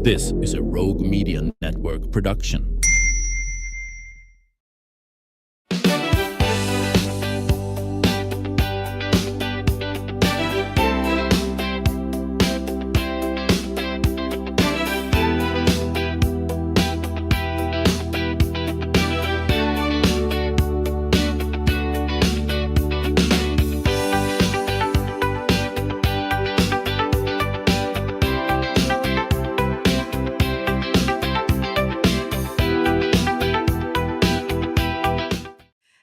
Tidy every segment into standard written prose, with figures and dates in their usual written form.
This is a Rogue Media Network production.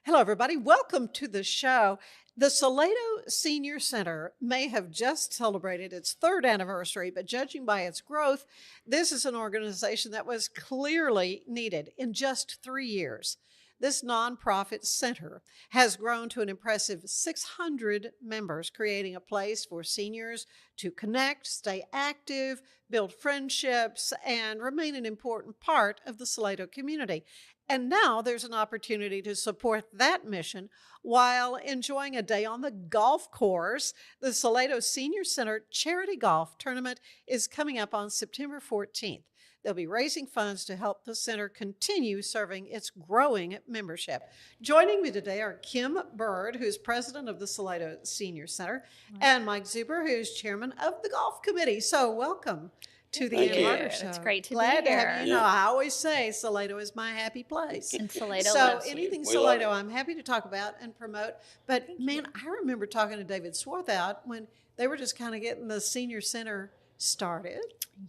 Hello, everybody. Welcome to the show. The Salado Senior Center may have just celebrated its third anniversary, but judging by its growth, this is an organization that was clearly needed in just 3 years. This nonprofit center has grown to an impressive 600 members, creating a place for seniors to connect, stay active, build friendships, and remain an important part of the Salado community. And now there's an opportunity to support that mission while enjoying a day on the golf course. The Salado Senior Center Charity Golf Tournament is coming up on September 14th. They'll be raising funds to help the center continue serving its growing membership. Joining me today are Kim Bird, who's president of the Salado Senior Center, and Mike Zuber, who's chairman of the golf committee. So welcome to the Ann Carter Show. It's great to Glad be here. to have you. You know, I always say Salado is my happy place. And Salado So loves anything you. Salado, I'm happy to talk about and promote. But man, I remember talking to David Swarthout when they were just kind of getting the senior center started.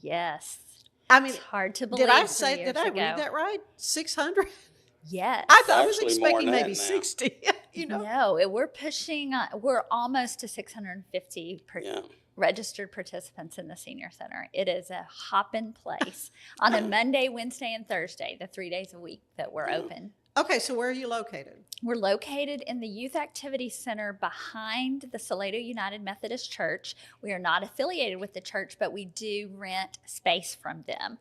Yes. I mean, It's hard to believe. did I 3 say? years Did I ago. read that right? 600? Yes. I was Actually, more expecting than that maybe now. 60. You know. No, we're pushing. We're almost to 650 Yeah. registered participants in the senior center. It is a hopping place on a Monday, Wednesday, and Thursday, the 3 days a week that we're open. Okay, so where are you located? We're located in the Youth Activity Center behind the Salado United Methodist Church. We are not affiliated with the church, but we do rent space from them.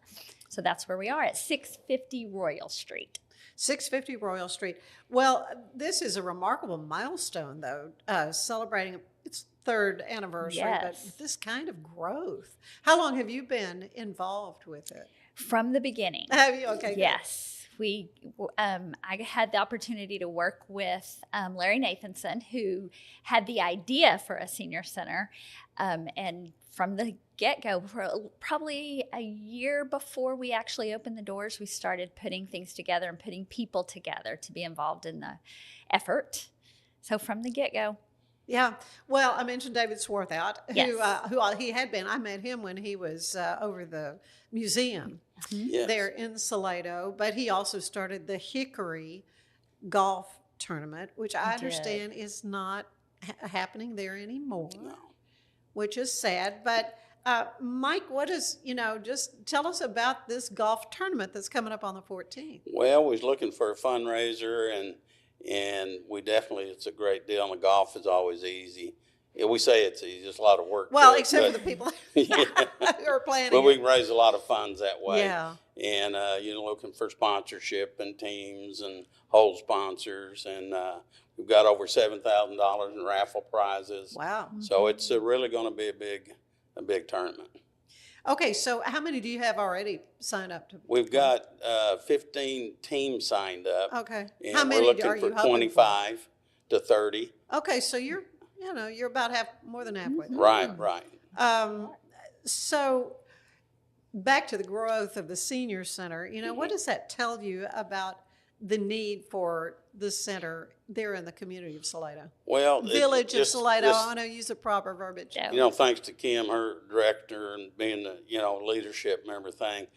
So that's where we are at 650 Royal Street. 650 Royal Street. Well, this is a remarkable milestone, though, celebrating its third anniversary, Yes. but this kind of growth. How long have you been involved with it? From the beginning. Have you? Okay. good. Yes. I had the opportunity to work with Larry Nathanson, who had the idea for a senior center. And from the get-go, probably a year before we actually opened the doors, we started putting things together and putting people together to be involved in the effort. So from the get-go. Yeah. Well, I mentioned David Swarthout, Yes. who he had been. I met him when he was over the museum Yes. there in Salado, but he also started the Hickory Golf Tournament, which I He did. understand is not happening there anymore, No. which is sad. But Mike, what is, just tell us about this golf tournament that's coming up on the 14th. Well, we was looking for a fundraiser, and we definitely, it's a great deal. And the golf is always easy. Yeah, we say it's easy, just a lot of work. Well, to it, except for but- the people Yeah. who are planning But we it. can raise a lot of funds that way. Yeah. And, looking for sponsorship and teams and whole sponsors. And we've got over $7,000 in raffle prizes. Wow. So it's really going to be a big tournament. Okay, so how many do you have already signed up to? We've got 15 teams signed up. Okay. And How many we're looking are you for hoping 25 to 30. Okay, so you're about more than halfway there. Right. So back to the growth of the senior center, what does that tell you about the need for the center there in the community of Salado? Well, Village of just- Salado, just, I want to use the proper verbiage. Yeah. thanks to Kim, her director, and being the, leadership and everything.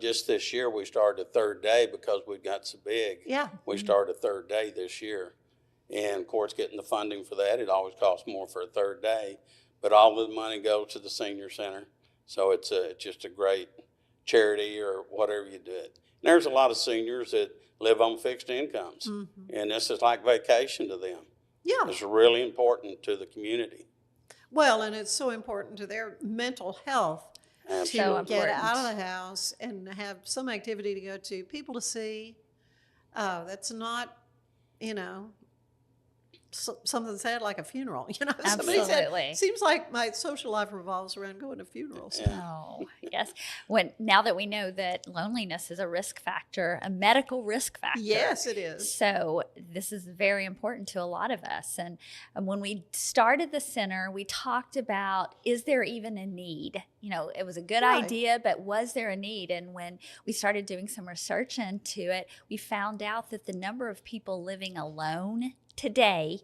Just this year, we started a third day because we got so big. Yeah. We started a third day this year. And of course, getting the funding for that, it always costs more for a third day. But all of the money goes to the senior center. So it's just a great charity or whatever you do it. And there's a lot of seniors that live on fixed incomes. And this is like vacation to them. Yeah. It's really important to the community. Well, and it's so important to their mental health to So get important. out of the house and have some activity to go to, people to see. That's not, something sad like a funeral. Somebody Absolutely. said, seems like my social life revolves around going to funerals. Yeah. Oh, yes. Now that we know that loneliness is a risk factor, a medical risk factor. Yes, it is. So this is very important to a lot of us. And when we started the center, we talked about, is there even a need? It was a good Right. idea, but was there a need? And when we started doing some research into it, we found out that the number of people living alone today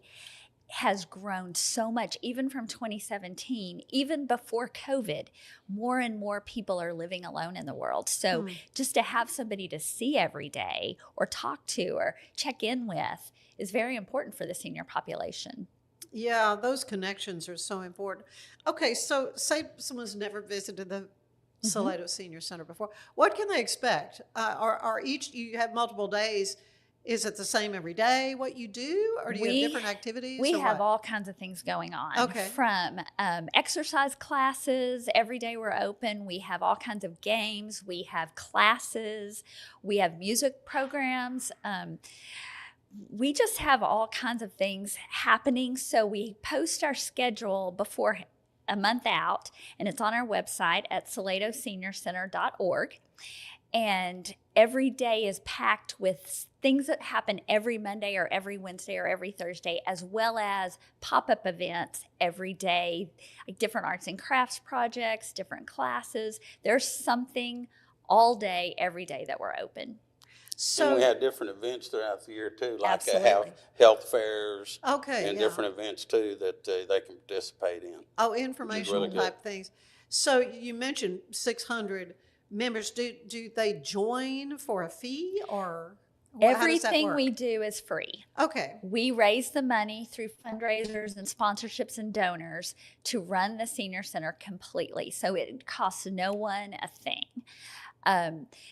has grown so much, even from 2017, even before COVID. More and more people are living alone in the world. So just to have somebody to see every day or talk to or check in with is very important for the senior population. Yeah, those connections are so important. Okay, so say someone's never visited the Salado Senior Center before. What can they expect? Are you have multiple days? Is it the same every day, what you do, or do you have different activities? We or have what? all kinds of things going on. Okay. From exercise classes, every day we're open. We have all kinds of games. We have classes. We have music programs. We just have all kinds of things happening. So we post our schedule before a month out, and it's on our website at saladoseniorcenter.org. And every day is packed with things that happen every Monday or every Wednesday or every Thursday, as well as pop-up events every day, like different arts and crafts projects, different classes. There's something all day, every day that we're open. So And we have different events throughout the year too, like Absolutely. health fairs okay, and yeah. different events too that they can participate in. Informational really good. type things. So you mentioned 600 members. Do they join for a fee, or how does that Everything work? we do is free. Okay. We raise the money through fundraisers and sponsorships and donors to run the senior center completely. So it costs no one a thing.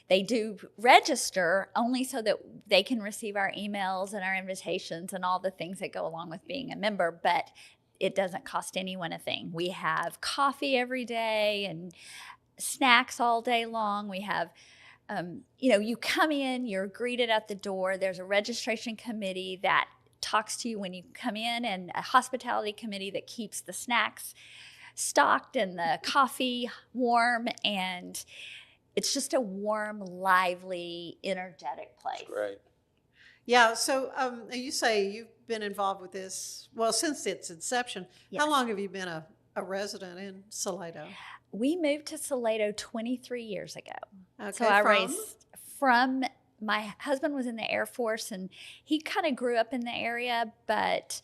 They do register only so that they can receive our emails and our invitations and all the things that go along with being a member, but it doesn't cost anyone a thing. We have coffee every day and snacks all day long. We have you come in, you're greeted at the door. There's a registration committee that talks to you when you come in, and a hospitality committee that keeps the snacks stocked and the coffee warm. And it's just a warm, lively, energetic place. It's great. Yeah. So you say you've been involved with this, well, since its inception. Yes. How long have you been a resident in Salado? We moved to Salado 23 years ago. Okay. So I raised from my husband was in the Air Force, and he kind of grew up in the area, but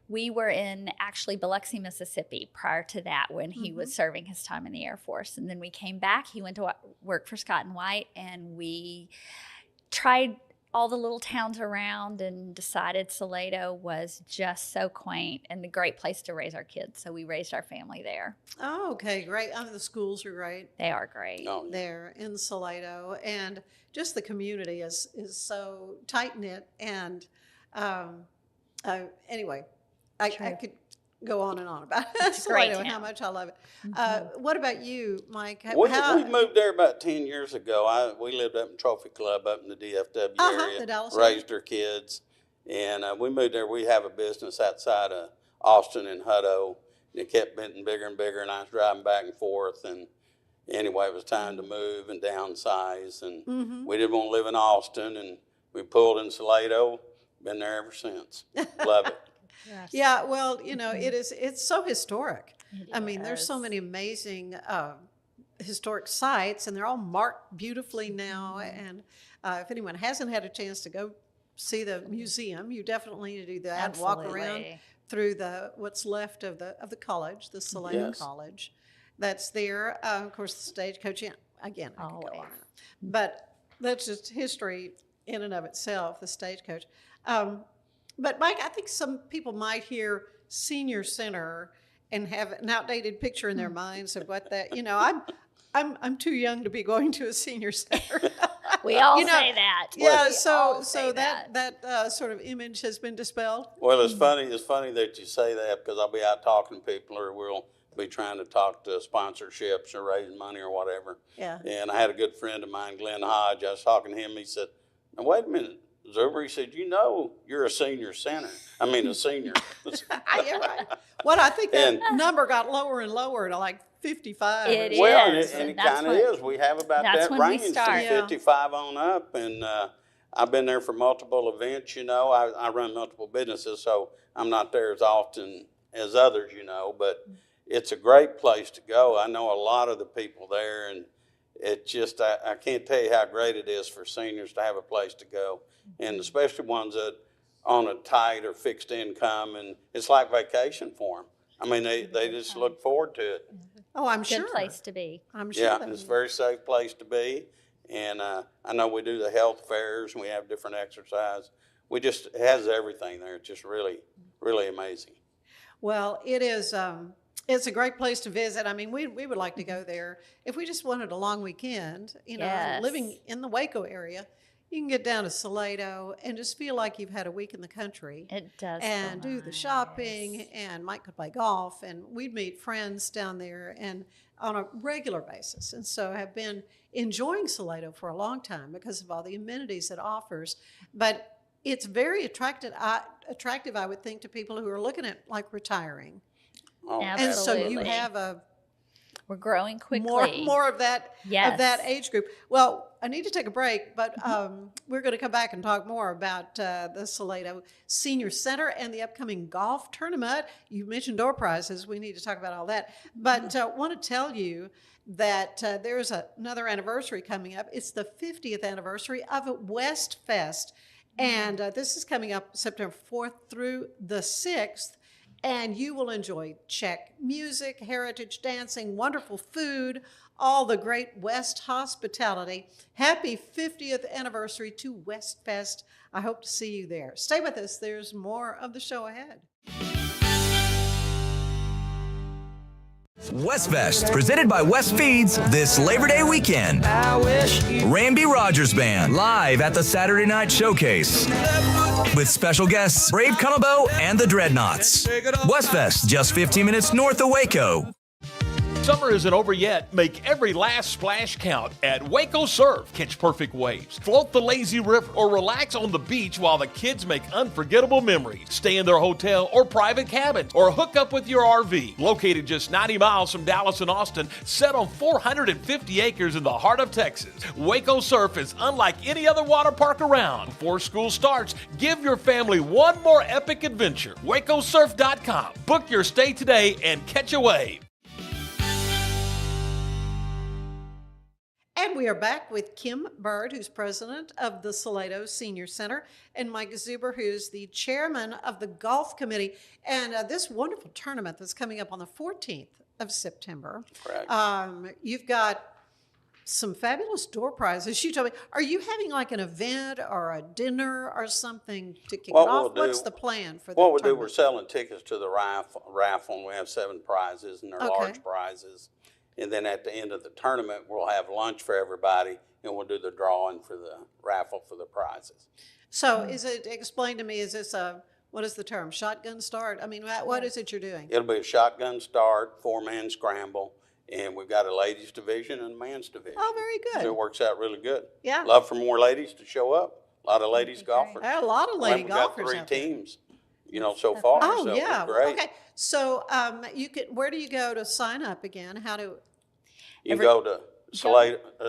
we were in actually Biloxi, Mississippi prior to that when he was serving his time in the Air Force. And then we came back. He went to work for Scott and White, and we tried all the little towns around and decided Salado was just so quaint and a great place to raise our kids. So we raised our family there. Oh, okay, great. The schools are great They are great. Oh, yeah. there in Salado, and just the community is so tight knit. And anyway, I could go on and on about Salado and how much I love it. What about you, Mike? We moved there about 10 years ago. We lived up in Trophy Club up in the DFW area, the Dallas raised our kids. And we moved there. We have a business outside of Austin and Hutto. And it kept getting bigger and bigger, and I was driving back and forth. And anyway, it was time to move and downsize. And we didn't want to live in Austin, and we pulled in Salado. Been there ever since. Love it. Yes. Yeah, well, it's so historic. It There's so is. many amazing historic sites, and they're all marked beautifully now. And if anyone hasn't had a chance to go see the museum, you definitely need to do that. Walk around Absolutely. through what's left of the college, the Salado Yes. College, that's there. Of course, the Stagecoach. Again, I could go on. Always. But that's just history in and of itself, the Stagecoach. But Mike, I think some people might hear senior center and have an outdated picture in their minds of what that. I'm too young to be going to a senior center. We all say that. Yeah, We all say so that sort of image has been dispelled. Well, it's funny that you say that, because I'll be out talking to people, or we'll be trying to talk to sponsorships or raising money or whatever. Yeah. And I had a good friend of mine, Glenn Hodge. I was talking to him. He said, "Now wait a minute. Zuber, he said, you know, you're a senior center. I mean, a senior. Yeah, right. Well, I think that number got lower and lower to like 55. It Well, is, and it that's kind of when- is. We have about that's that when we range from start. Yeah. 55 on up. And I've been there for multiple events, you know. I run multiple businesses, so I'm not there as often as others, you know. But it's a great place to go. I know a lot of the people there, and it just, I can't tell you how great it is for seniors to have a place to go. And especially ones that on a tight or fixed income, and it's like vacation for them. I mean, they just look forward to it. Oh, I'm Good sure. place to be. I'm sure. Yeah, that it's a is. very safe place to be. And I know we do the health fairs, and we have different exercise. It has everything there. It's just really, really amazing. Well, it is. It's a great place to visit. I mean, we would like to go there if we just wanted a long weekend. You know, Yes. living in the Waco area, you can get down to Salado and just feel like you've had a week in the country. It does. And feel do the nice. shopping, and Mike could play golf, and we'd meet friends down there and on a regular basis. And so have been enjoying Salado for a long time because of all the amenities it offers. But it's very attractive, I would think, to people who are looking at like retiring. Oh, And so you Absolutely. have We're growing quickly. more of that Yes. age group. Well, I need to take a break, but we're going to come back and talk more about the Salado Senior Center and the upcoming golf tournament. You mentioned door prizes. We need to talk about all that. But I want to tell you that there's another anniversary coming up. It's the 50th anniversary of West Fest. And this is coming up September 4th through the 6th. And you will enjoy Czech music, heritage dancing, wonderful food, all the great West hospitality. Happy 50th anniversary to West Fest. I hope to see you there. Stay with us. There's more of the show ahead. Westfest, presented by West Feeds, this Labor Day weekend. Ramby Rogers Band, live at the Saturday Night Showcase. With special guests, Brave Cumabo and the Dreadnoughts. Westfest, just 15 minutes north of Waco. Summer isn't over yet. Make every last splash count at Waco Surf. Catch perfect waves, float the lazy river, or relax on the beach while the kids make unforgettable memories. Stay in their hotel or private cabins, or hook up with your RV. Located just 90 miles from Dallas and Austin, set on 450 acres in the heart of Texas, Waco Surf is unlike any other water park around. Before school starts, give your family one more epic adventure. WacoSurf.com. Book your stay today and catch a wave. And we are back with Kim Bird, who's president of the Salado Senior Center, and Mike Zuber, who's the chairman of the golf committee. And this wonderful tournament that's coming up on the 14th of September. Correct. You've got some fabulous door prizes. You told me, are you having like an event or a dinner or something to kick What it off? we'll do- What's the plan for What we the do, we're tournament? selling tickets to the raffle, and we have 7 prizes, and they're Okay. large prizes. And then at the end of the tournament, we'll have lunch for everybody, and we'll do the drawing for the raffle for the prizes. So is it, explain to me, is this what is the term, shotgun start? I mean, what is it you're doing? It'll be a shotgun start, 4-man scramble, and we've got a ladies division and a men's division. Oh, very So it good. works out really good. Yeah. Love for more ladies to show up. A lot of ladies golfers. There are a lot of lady We've golfers got 3 out there. teams, so far. Oh, so yeah. it's great. Okay. So where do you go to sign up again? How do? You can go to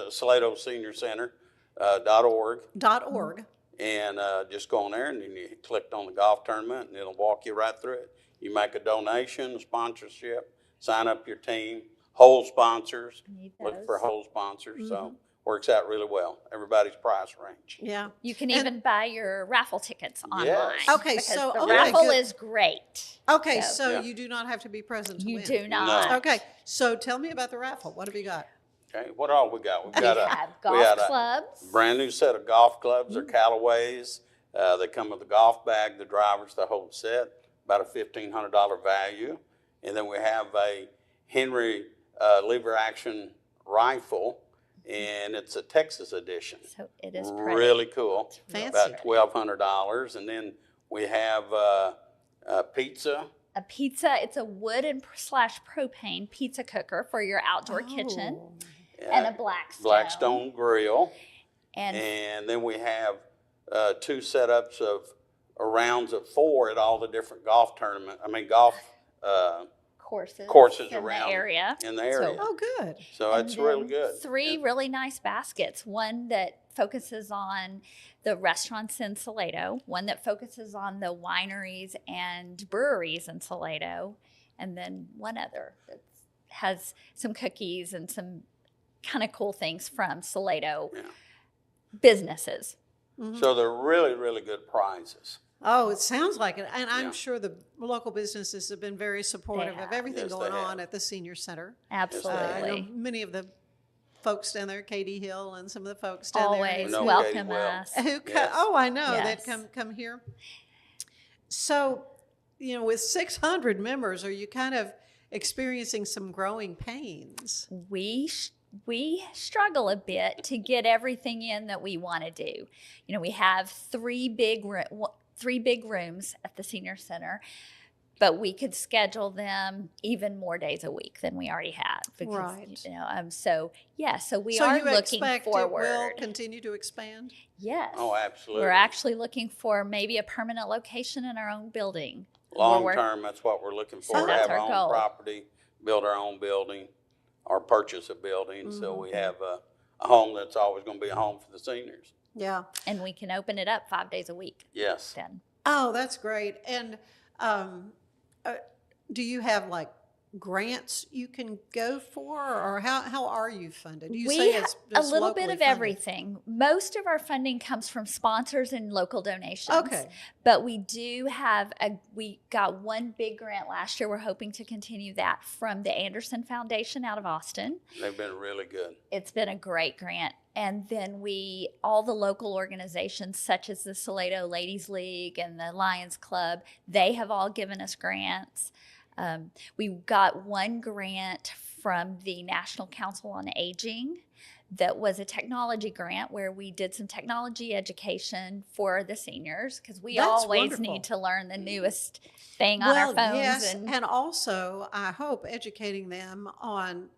Salado Senior Center .org. .org. And just go on there, and then you click on the golf tournament, and it'll walk you right through it. You make a donation, a sponsorship, sign up your team, whole sponsors, Need look for those. whole sponsors. So works out really well. Everybody's price range. Yeah. You can even buy your raffle tickets online. Yes. Okay, because so- the oh my raffle good- is great. Okay, So- so Yeah. you do not have to be present to You win. do not. Okay, so tell me about the raffle. What have you got? Okay, what all we got? We've We got have we golf got clubs. a brand new set of golf clubs. They're Callaways. They come with the golf bag, the drivers, the whole set, about a $1,500 value. And then we have a Henry lever action rifle, and it's a Texas edition. So it is pretty. Really cool. Fancy. About $1,200. And then we have pizza. A pizza, it's a wood and / propane pizza cooker for your outdoor kitchen. And a Blackstone. Blackstone grill. And And then we have 2 setups of rounds of 4 at all the different golf courses in around the area. in the area. Oh, good. So And it's really then good. 3 really nice baskets. One that focuses on the restaurants in Salado, one that focuses on the wineries and breweries in Salado, and then one other that has some cookies and some kind of cool things from Salado businesses. Mm-hmm. So they're really, really good prizes. Oh, it sounds like it. And I'm Yeah. sure the local businesses have been very supportive of everything Yes, going they have. on at the senior center. Absolutely. I know many of the folks down there, Katie Hill and some of the folks down Always No, welcome Katie will. us. there who Yes. I know Yes. that come here. So, with 600 members, are you kind of experiencing some growing pains? We struggle a bit to get everything in that we want to do. We have 3 big rooms at the senior center, but we could schedule them even more days a week than we already have. Because, Right. So we So are you looking expect forward. it will continue to expand? Yes. Oh, absolutely. We're actually looking for maybe a permanent location in our own building. Long We're- term, that's what we're looking for, So to that's have our our own goal. property, build our own building, or purchase a building, so we Mm-hmm. have a home that's always going to be a home for the seniors. Yeah. And we can open it up 5 days a week Yes. then. Oh, that's great. And do you have like grants you can go for, or how are you funded? You We say have it's a just little locally bit of funded. everything. Most of our funding comes from sponsors and local donations. Okay. But we do have we got one big grant last year. We're hoping to continue that from the Anderson Foundation out of Austin. They've been really good. It's been a great grant. And then all the local organizations such as the Salado Ladies League and the Lions Club, they have all given us grants. We got one grant from the National Council on Aging that was a technology grant where we did some technology education for the seniors because we That's always wonderful. need to learn the newest thing on our phones. Yes, and and also I hope educating them on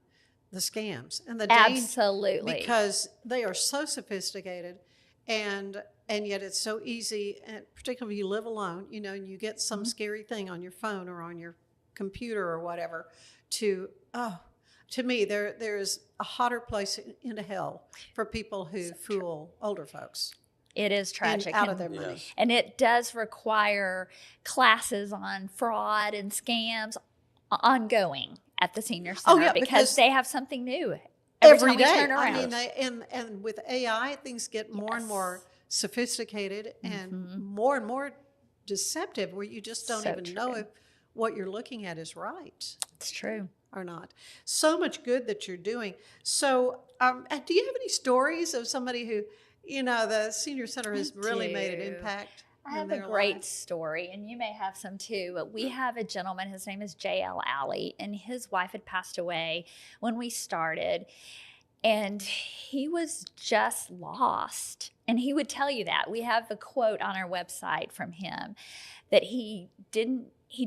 the scams and the danger, absolutely. because they are so sophisticated, and yet it's so easy, and particularly if you live alone, and you get some scary thing on your phone or on your computer or whatever. To me, there is a hotter place into hell for people who fool older folks. It is tragic. Out of their money. Yes. And it does require classes on fraud and scams ongoing at the senior center yeah, because because they have something new Every time day. we turn I around. mean, and with AI, things get more and more Yes. sophisticated and more deceptive, where you just don't So even know true. if what you're looking at is right It's true. or not. So much good that you're doing. So, do you have any stories of somebody who, the senior center has really made an do. impact? I in have their a great lives? story, and you may have some too. But we have a gentleman, his name is J.L. Alley, and his wife had passed away when we started. And he was just lost. And he would tell you that. We have the quote on our website from him that he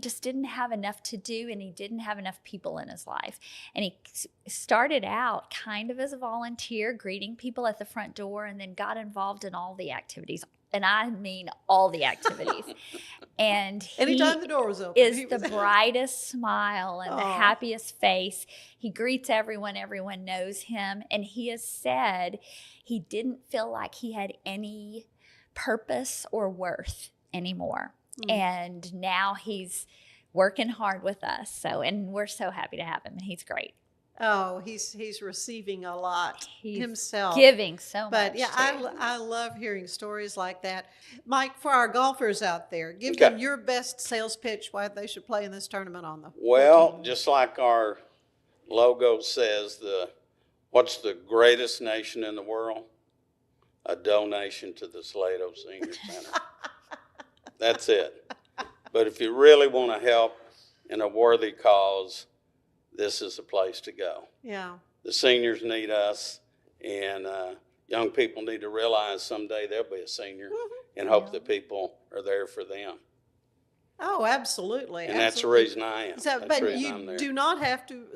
just didn't have enough to do, and he didn't have enough people in his life. And he started out kind of as a volunteer, greeting people at the front door, and then got involved in all the activities. And I mean all the activities. And he Anytime the door was open, is he the was- brightest smile and the Aw. happiest face. He greets everyone. Everyone knows him. And he has said he didn't feel like he had any purpose or worth anymore. And now he's working hard with us. And we're so happy to have him. And he's great. Oh, he's receiving a lot He's himself. giving so But much. yeah, too. I love hearing stories like that. Mike, for our golfers out there, give Okay. them your best sales pitch why they should play in this tournament on the Well, 14th. just like our logo says, what's the greatest nation in the world? A donation to the Salado Senior Center. That's it. But if you really want to help in a worthy cause, this is the place to go. Yeah. The seniors need us, and young people need to realize someday they'll be a senior, and hope that people are there for them. Oh, absolutely. And that's the absolutely. reason I am. So, That's but the reason I'm you there. do not have to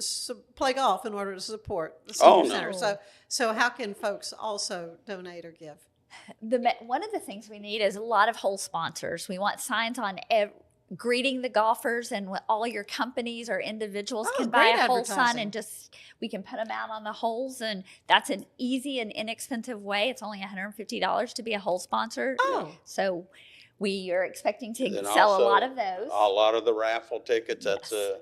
play golf in order to support the Oh, senior no. center. So how can folks also donate or give? One of the things we need is a lot of hole sponsors. We want signs on greeting the golfers, and all your companies or individuals can buy a hole sign, and we can put them out on the holes, and that's an easy and inexpensive way. It's only $150 to be a hole sponsor. So we are expecting to sell a lot of those. A lot of the raffle tickets, Yes. that's a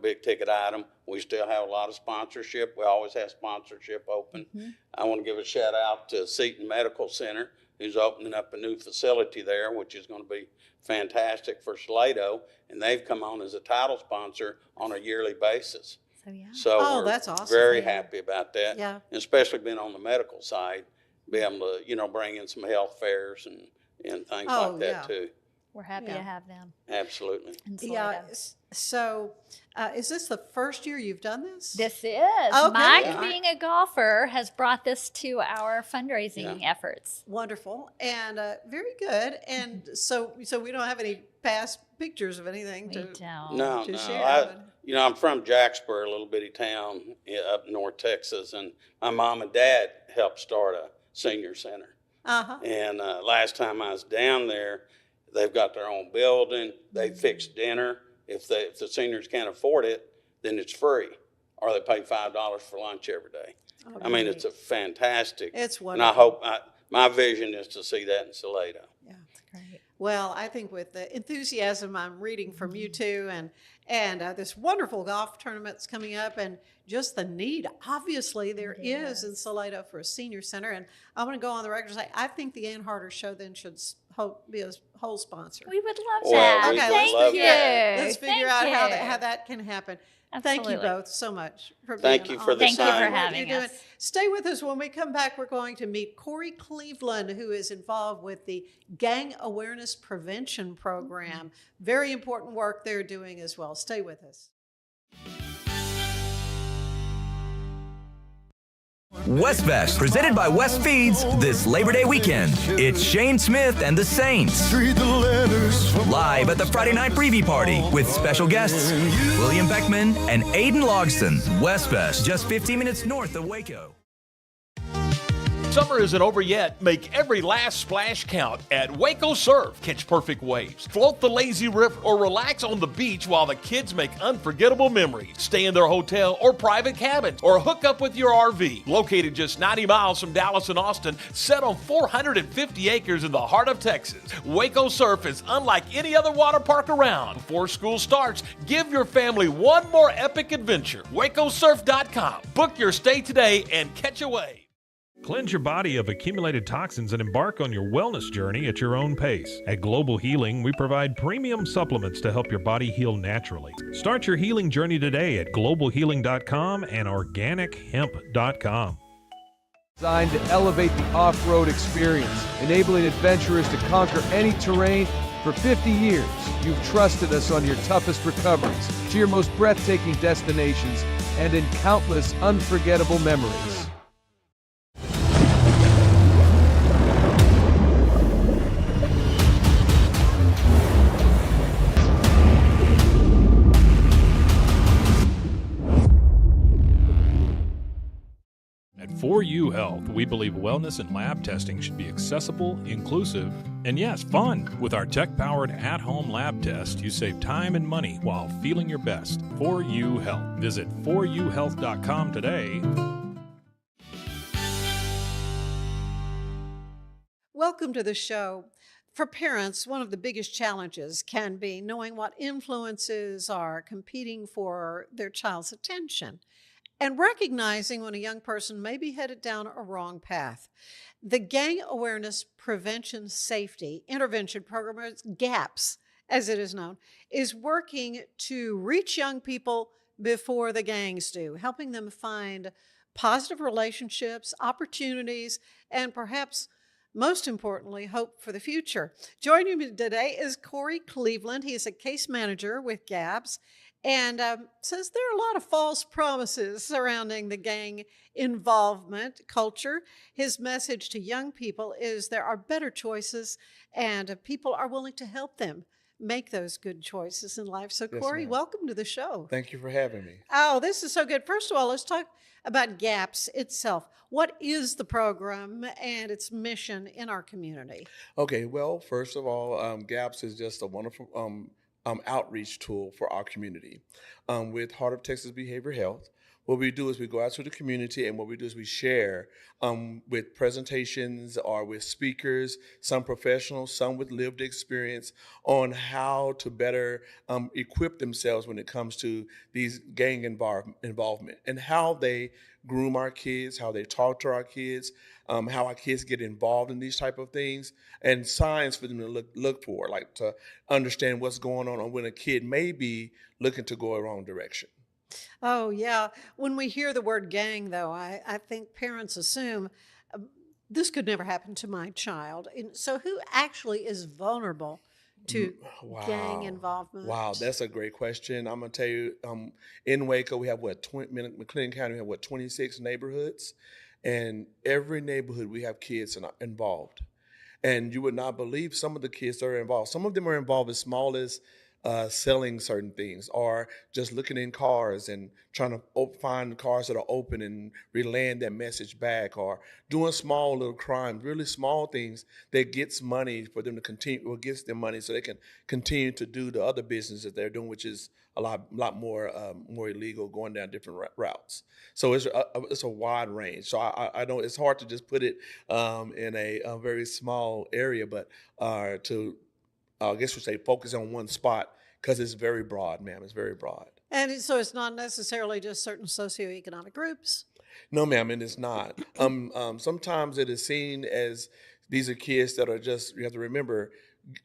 big ticket item. We still have a lot of sponsorship. We always have sponsorship open. I want to give a shout out to Seton Medical Center, who's opening up a new facility there, which is going to be fantastic for Salado, and they've come on as a title sponsor on a yearly basis. So we're that's awesome. very happy about that. Yeah. And especially being on the medical side, be able to, bring in some health fairs and things like that too. We're happy to have them. Absolutely. Yeah. So is this the first year you've done this? This is. Okay. Mike, being a golfer, has brought this to our fundraising efforts. Wonderful and very good. And so we don't have any past pictures of anything to share. I'm from Jacksboro, a little bitty town up north Texas, and my mom and dad helped start a senior center. And last time I was down there, they've got their own building. They fix dinner. If the seniors can't afford it, then it's free, or they pay $5 for lunch every day. I mean, it's a fantastic. It's wonderful. And I hope my vision is to see that in Salado. Yeah, that's great. Well, I think with the enthusiasm I'm reading from you two, and this wonderful golf tournament's coming up, and just the need, obviously, there is in Salado for a senior center. And I'm going to go on the record and say, I think the Ann Harder Show then should be a whole sponsor. We would love that. Okay, let's figure out how that can happen. Absolutely. Thank you both so much for being Thank you for the Thank you time. for having us. Stay with us. When we come back, we're going to meet Cory Cleveland, who is involved with the Gang Awareness Prevention Program. Very important work they're doing as well. Stay with us. Westfest, presented by West Feeds, this Labor Day weekend. It's Shane Smith and the Saints. Live at the Friday night preview party with special guests William Beckman and Aiden Logston. Westfest, just 15 minutes north of Waco. Summer isn't over yet. Make every last splash count at Waco Surf. Catch perfect waves, float the lazy river, or relax on the beach while the kids make unforgettable memories. Stay in their hotel or private cabins, or hook up with your RV. Located just 90 miles from Dallas and Austin, set on 450 acres in the heart of Texas, Waco Surf is unlike any other water park around. Before school starts, give your family one more epic adventure. WacoSurf.com. Book your stay today and catch a wave. Cleanse your body of accumulated toxins and embark on your wellness journey at your own pace. At Global Healing, we provide premium supplements to help your body heal naturally. Start your healing journey today at globalhealing.com and organichemp.com. Designed to elevate the off-road experience, enabling adventurers to conquer any terrain. For 50 years, you've trusted us on your toughest recoveries, to your most breathtaking destinations, and in countless unforgettable memories. At 4U Health, we believe wellness and lab testing should be accessible, inclusive, and yes, fun. With our tech-powered at-home lab test, you save time and money while feeling your best. 4U Health. Visit 4uhealth.com today. Welcome to the show. For parents, one of the biggest challenges can be knowing what influences are competing for their child's attention and recognizing when a young person may be headed down a wrong path. The Gang Awareness Prevention Safety Intervention Program, GAPS as it is known, is working to reach young people before the gangs do, helping them find positive relationships, opportunities, and perhaps most importantly, hope for the future. Joining me today is Cory Cleveland. He is a case manager with GAPS and says there are a lot of false promises surrounding the gang involvement culture. His message to young people is there are better choices and people are willing to help them make those good choices in life. So, Yes, Cory, ma'am. welcome to the show. Thank you for having me. Oh, this is so good. First of all, let's talk about GAPS itself. What is the program and its mission in our community? Okay, well, first of all, GAPS is just a wonderful outreach tool for our community. With Heart of Texas Behavioral Health, what we do is we go out to the community, and what we do is we share with presentations or with speakers, some professionals, some with lived experience, on how to better equip themselves when it comes to these gang involvement, and how they groom our kids, how they talk to our kids, how our kids get involved in these type of things, and signs for them to look for, like to understand what's going on when a kid may be looking to go a wrong direction. Oh, yeah. When we hear the word gang, though, I think parents assume this could never happen to my child. And so, who actually is vulnerable to gang involvement? Wow, that's a great question. I'm gonna tell you, in Waco, we have McLean County, we have 26 neighborhoods, and every neighborhood we have kids involved. And you would not believe some of the kids that are involved. Some of them are involved as small as selling certain things, or just looking in cars and trying to find cars that are open and relaying that message back, or doing small little crimes, really small things that gets money for them to continue, or gets them money so they can continue to do the other business that they're doing, which is a lot more illegal, going down different routes. So it's a wide range. So I don't. It's hard to just put it in a very small area, but to I guess we say focus on one spot, because it's very broad, ma'am. It's very broad. And so it's not necessarily just certain socioeconomic groups. No, ma'am, and it's not. Sometimes it is seen as these are kids that are just, you have to remember,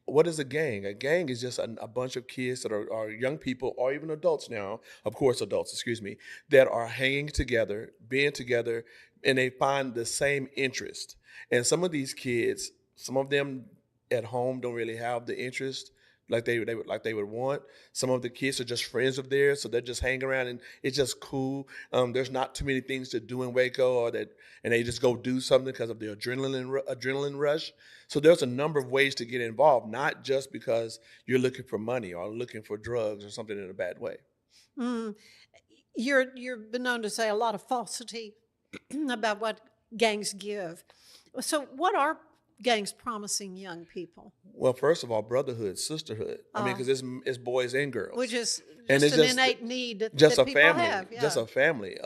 what is a gang? A gang is just a bunch of kids that are young people, or even adults now, of course adults, excuse me, that are hanging together, being together, and they find the same interest. And some of these kids, some of them at home don't really have the interest like they would want. Some of the kids are just friends of theirs, so they're just hanging around, and it's just cool. There's not too many things to do in Waco, and they just go do something because of the adrenaline rush. So there's a number of ways to get involved, not just because you're looking for money or looking for drugs or something in a bad way. Mm. You've been known to say a lot of falsity about what gangs give. So what are gangs promising young people? Well, first of all, brotherhood, sisterhood. I mean, because it's boys and girls, which is and just it's an innate need that just a people family, have. Yeah. just a family.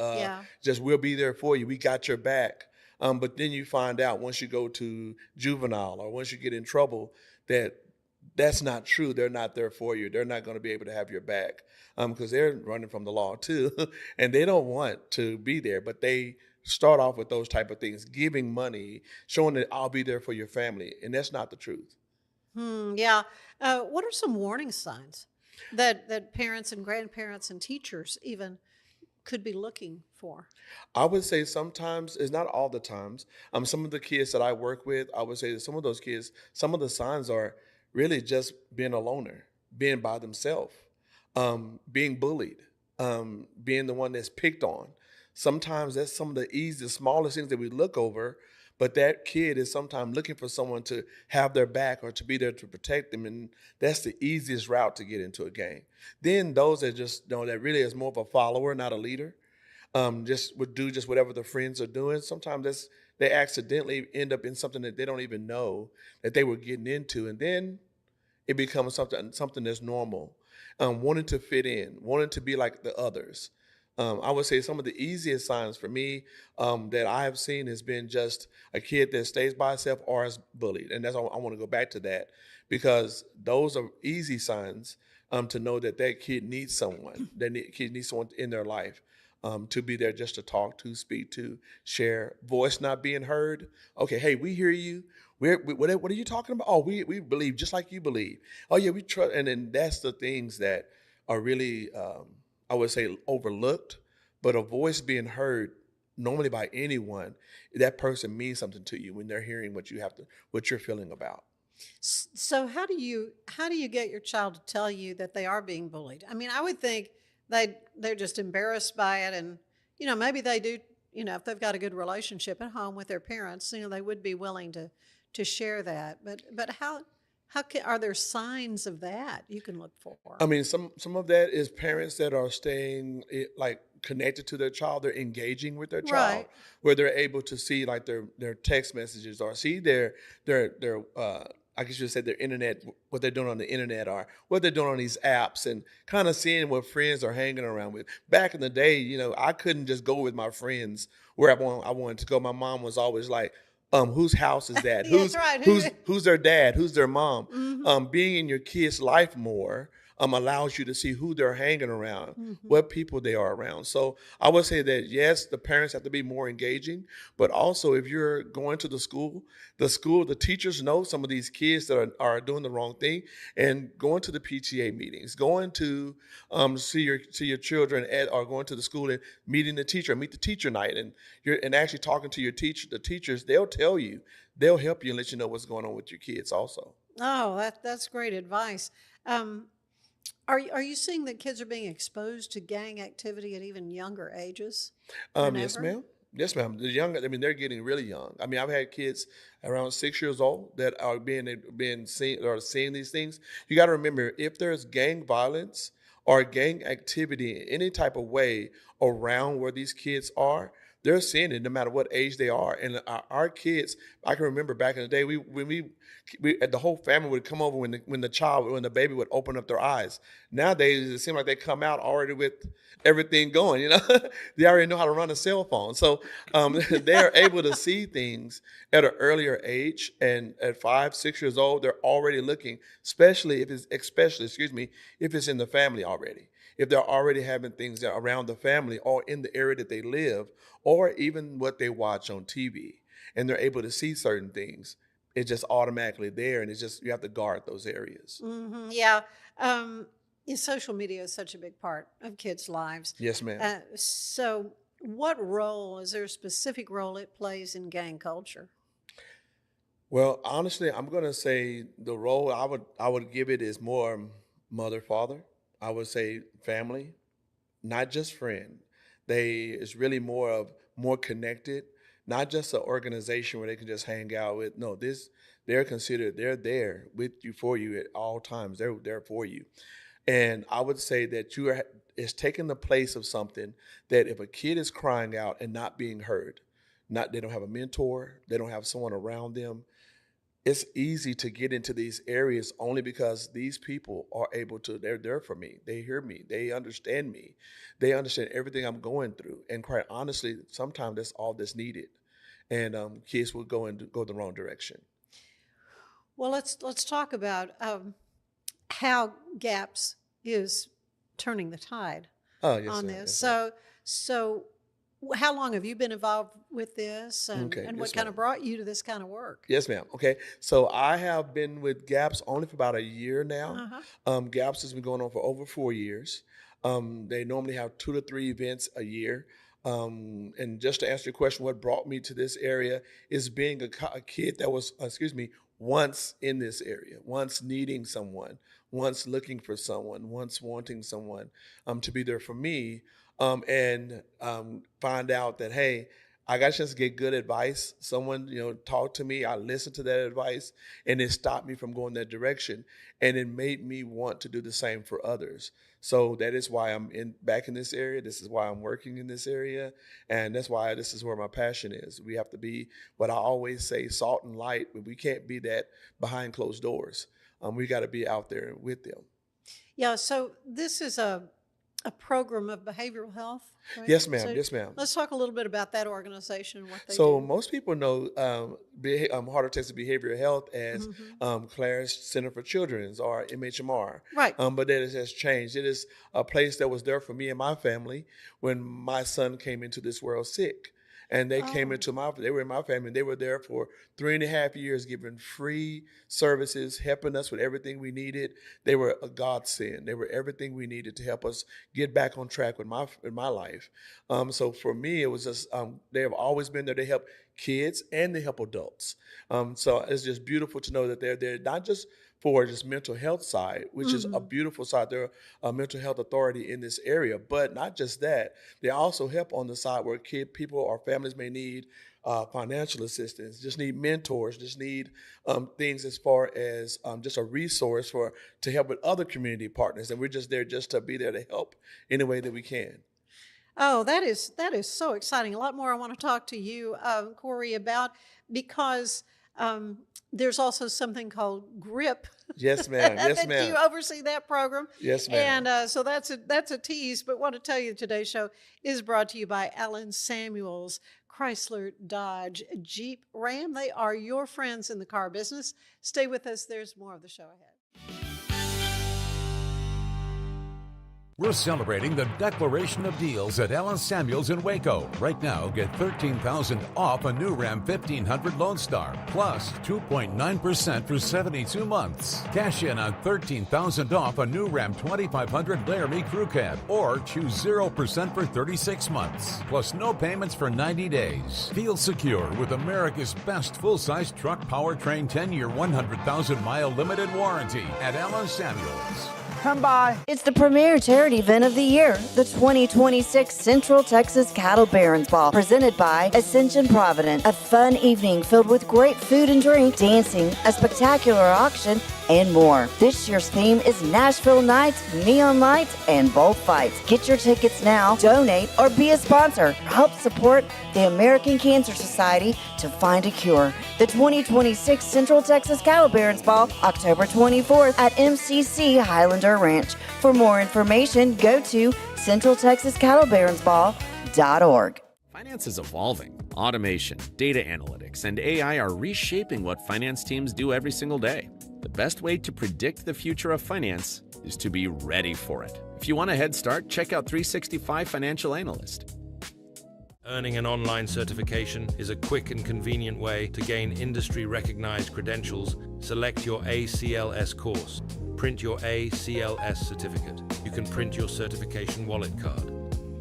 Just we'll be there for you. We got your back. But then you find out once you go to juvenile, or once you get in trouble, that's not true. They're not there for you. They're not going to be able to have your back, because they're running from the law too, and they don't want to be there. But they start off with those type of things, giving money, showing that I'll be there for your family, and that's not the truth. Yeah. What are some warning signs that parents and grandparents and teachers even could be looking for? I would say sometimes, it's not all the times. Some of the kids that I work with, I would say that some of those kids, some of the signs are really just being a loner, being by themselves, being bullied, being the one that's picked on. Sometimes that's some of the smallest things that we look over, but that kid is sometimes looking for someone to have their back or to be there to protect them, and that's the easiest route to get into a gang. Then those that just that really is more of a follower, not a leader, just would do just whatever the friends are doing. Sometimes they accidentally end up in something that they don't even know that they were getting into, and then it becomes something that's normal, wanting to fit in, wanting to be like the others. I would say some of the easiest signs for me that I have seen has been just a kid that stays by himself or is bullied. And that's I want to go back to that, because those are easy signs to know that kid needs someone. Kid needs someone in their life to be there, just to talk to, speak to, share. Voice not being heard. Okay, hey, we hear you. What are you talking about? Oh, we believe just like you believe. Oh yeah, we trust. And then that's the things that are really I would say overlooked, but a voice being heard normally by anyone, that person means something to you when they're hearing what you're feeling about. So how do you get your child to tell you that they are being bullied? I mean, I would think they're just embarrassed by it, and maybe they do. If they've got a good relationship at home with their parents, they would be willing to share that. But Are there signs of that you can look for? I mean, some of that is parents that are staying like connected to their child. They're engaging with their child, Right. where they're able to see like their text messages or see their I guess you would say their internet, what they're doing on the internet or what they're doing on these apps, and kind of seeing what friends are hanging around with. Back in the day, I couldn't just go with my friends where I wanted to go. My mom was always like, whose house is that? That's right. Who's their dad? Who's their mom? Mhm. Being in your kid's life more allows you to see who they're hanging around, Mhm. what people they are around. So I would say that yes, the parents have to be more engaging, but also if you're going to the teachers know some of these kids that are doing the wrong thing, and going to the PTA meetings, going to see your children or going to the school and meeting the teacher, meet the teacher night, and actually talking to the teachers, they'll help you and let you know what's going on with your kids also. Oh, that's great advice. Um, are you seeing that kids are being exposed to gang activity at even younger ages than Yes, ever? ma'am. Yes, ma'am. The young, I mean, they're getting really young. I mean, I've had kids around 6 years old that are being seen or seeing these things. You got to remember, if there's gang violence or gang activity in any type of way around where these kids are, they're seeing it no matter what age they are. And our kids, I can remember back in the day, we the whole family would come over when the baby would open up their eyes. Nowadays, it seems like they come out already with everything going. They already know how to run a cell phone, so they are able to see things at an earlier age. And at 5, 6 years old, they're already looking, especially excuse me, if it's in the family already. If they're already having things that are around the family or in the area that they live, or even what they watch on TV, and they're able to see certain things, it's just automatically there, and it's just you have to guard those areas. Yeah. Um, Social media is such a big part of kids' lives. Yes, ma'am. So, what role is there a specific role it plays in gang culture? Well, honestly, I'm gonna say the role I would give it is more mother father. I would say family, not just friend. It's really more connected, not just an organization where they can just hang out with. No, they're there with you for you at all times. They're there for you. And I would say that it's taking the place of something that if a kid is crying out and not being heard, not they don't have a mentor, they don't have someone around them, it's easy to get into these areas only because these people are able to, they're there for me. They hear me. They understand me. They understand everything I'm going through. And quite honestly, sometimes that's all that's needed. And kids will go the wrong direction. Well, let's talk about how GAPS is turning the tide Oh, yes, on ma'am. this. Yes, ma'am. So how long have you been involved with this, Okay, and yes, what kind of ma'am. brought you to this kind of work? Yes, ma'am. Okay. So I have been with GAPS only for about a year now. Uh-huh. GAPS has been going on for over 4 years. They normally have 2 to 3 events a year. And just to answer your question, what brought me to this area is being a kid that was, excuse me, once in this area, once needing someone, once looking for someone, once wanting someone to be there for me, and find out that, hey, I got a chance to get good advice. Someone, talked to me. I listened to that advice, and it stopped me from going that direction. And it made me want to do the same for others. So that is why I'm back in this area. This is why I'm working in this area, and that's why this is where my passion is. We have to be what I always say, salt and light, but we can't be that behind closed doors. We got to be out there with them. Yeah, so this is a program of behavioral health, right? Yes, ma'am. So Yes, ma'am. let's talk a little bit about that organization and what they So do. most people know Heart Attacks and Behavioral Health as Claire's Center for Children's, or MHMR. Right. But that has changed. It is a place that was there for me and my family when my son came into this world sick. And they they were in my family. They were there for 3.5 years, giving free services, helping us with everything we needed. They were a godsend. They were everything we needed to help us get back on track with my life. So for me, it was just they have always been there to help kids and they help adults. So it's just beautiful to know that they're there not just for just mental health side, which is a beautiful side. They're a mental health authority in this area. But not just that, they also help on the side where people or families may need financial assistance, just need mentors, just need things as far as just a resource to help with other community partners. And we're just there just to be there to help any way that we can. Oh, that is so exciting. A lot more I want to talk to you, Cory, about, because there's also something called GRIP. Yes, ma'am. Yes, that ma'am. you oversee that program. Yes, ma'am. And so that's a tease. But want to tell you today's show is brought to you by Alan Samuels, Chrysler, Dodge, Jeep, Ram. They are your friends in the car business. Stay with us. There's more of the show ahead. We're celebrating the declaration of deals at Alan Samuels in Waco. Right now, get $13,000 off a new Ram 1500 Lone Star, plus 2.9% for 72 months. Cash in on $13,000 off a new Ram 2500 Laramie Crew Cab, or choose 0% for 36 months, plus no payments for 90 days. Feel secure with America's best full-size truck powertrain 10-year, 100,000-mile limited warranty at Alan Samuels. Come by. It's the premier charity event of the year, the 2026 Central Texas Cattle Barons Ball, presented by Ascension Provident. A fun evening filled with great food and drink, dancing, a spectacular auction, and more. This year's theme is Nashville Nights, Neon Lights, and Bullfights. Get your tickets now, donate, or be a sponsor. Help support the American Cancer Society to find a cure. The 2026 Central Texas Cattle Barons Ball, October 24th at MCC Highlander Ranch. For more information, go to centraltexascattlebaronsball.org. Finance is evolving. Automation, data analytics, and AI are reshaping what finance teams do every single day. The best way to predict the future of finance is to be ready for it. If you want a head start, check out 365 Financial Analyst. Earning an online certification is a quick and convenient way to gain industry-recognized credentials. Select your ACLS course. Print your ACLS certificate. You can print your certification wallet card.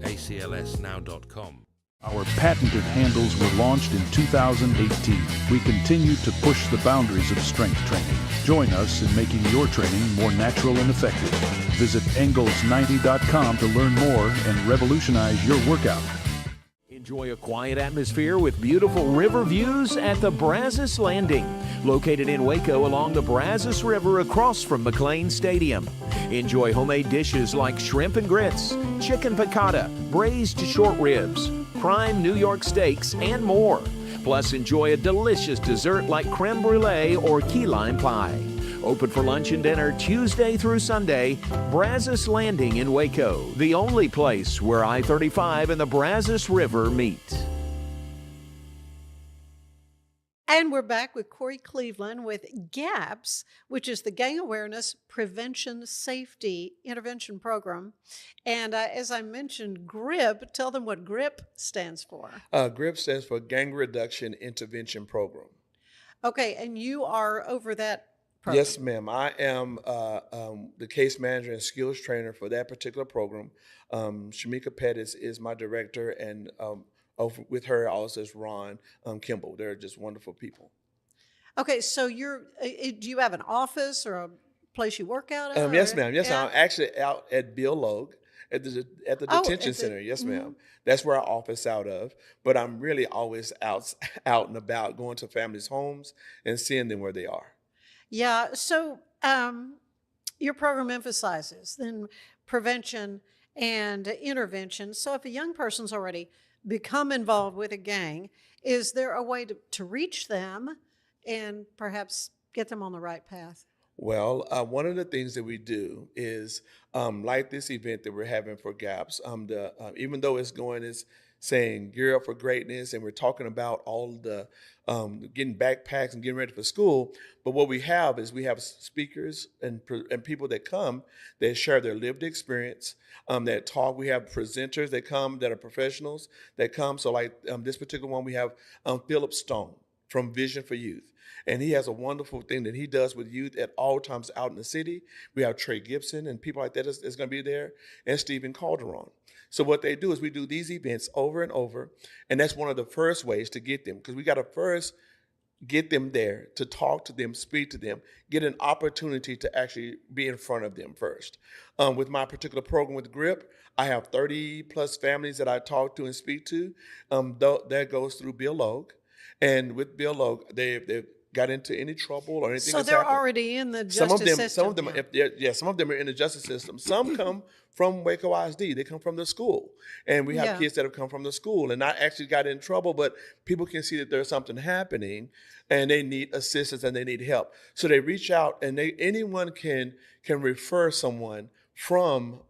aclsnow.com. Our patented handles were launched in 2018. We continue to push the boundaries of strength training. Join us in making your training more natural and effective. Visit Engels90.com to learn more and revolutionize your workout. Enjoy a quiet atmosphere with beautiful river views at the Brazos Landing, located in Waco along the Brazos River across from McLean Stadium. Enjoy homemade dishes like shrimp and grits, chicken piccata, braised short ribs, prime New York steaks, and more. Plus, enjoy a delicious dessert like creme brulee or key lime pie. Open for lunch and dinner Tuesday through Sunday. Brazos Landing in Waco, the only place where I-35 and the Brazos River meet. And we're back with Cory Cleveland with GAPS, which is the Gang Awareness Prevention Safety Intervention Program. And as I mentioned, GRIP, tell them what GRIP stands for. GRIP stands for Gang Reduction Intervention Program. Okay, and you are over that program. Yes, ma'am. I am the case manager and skills trainer for that particular program. Shamika Pettis is my director, and with her also is Ron Kimball. They're just wonderful people. Okay, so do you have an office or a place you work out at? Yes, ma'am. Yes, yeah. I'm actually out at Bill Logue at the detention center. Yes, ma'am. Mm-hmm. That's where our office out of. But I'm really always out and about, going to families' homes and seeing them where they are. Yeah. So your program emphasizes then prevention and intervention. So if a young person's already become involved with a gang, is there a way to reach them and perhaps get them on the right path? Well, one of the things that we do is like this event that we're having for GAPS, even though it's saying gear up for greatness, and we're talking about all the getting backpacks and getting ready for school. But what we have is we have speakers and people that come that share their lived experience, that talk. We have presenters that come that are professionals that come. So like this particular one, we have Philip Stone from Vision for Youth. And he has a wonderful thing that he does with youth at all times out in the city. We have Trey Gibson and people like that is going to be there, and Stephen Calderon. So what they do is we do these events over and over, and that's one of the first ways to get them, because we got to first get them there, to talk to them, speak to them, get an opportunity to actually be in front of them first. With my particular program with GRIP, I have 30 plus families that I talk to and speak to. That goes through Bill Logue. And with Bill Logue, they've got into any trouble or anything. So they're happened. Already in the justice system. Some of them, some of them are in the justice system. Some come from Waco ISD. They come from the school, and we have kids that have come from the school and not actually got in trouble, but people can see that there's something happening, and they need assistance and they need help. So they reach out, and anyone can refer someone from